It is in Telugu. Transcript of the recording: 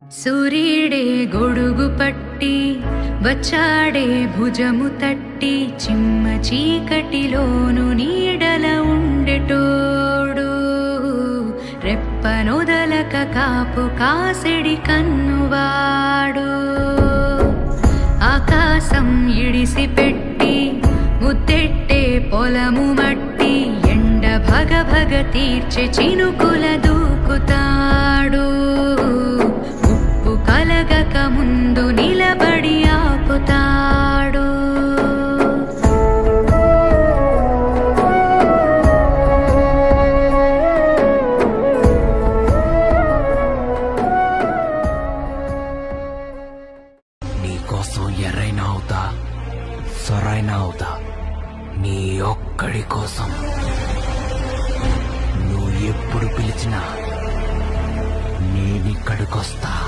సూర్యుడే గొడుగు పట్టి వచ్చాడే భుజము తట్టి చిమ్మ చీకటిలోను నీడల ఉండెటోడు రెప్పనొదలక కాపు కాసెడి కన్నువాడు ఆకాశం ఇడిసి పెట్టి ముద్దెట్టే పొలము మట్టి ఎండ భగ భగ తీర్చే చినుకుల దూకుతాడు ఉప్పు కలగక ముందు నిలబడి ఆపుతాడు నీకోసం ఎర్రైనా అవుతా సొరైనా అవుతా నీ ఒక్కడి కోసం నువ్వు ఎప్పుడు పిలిచినా నేనిక్కడికొస్తా.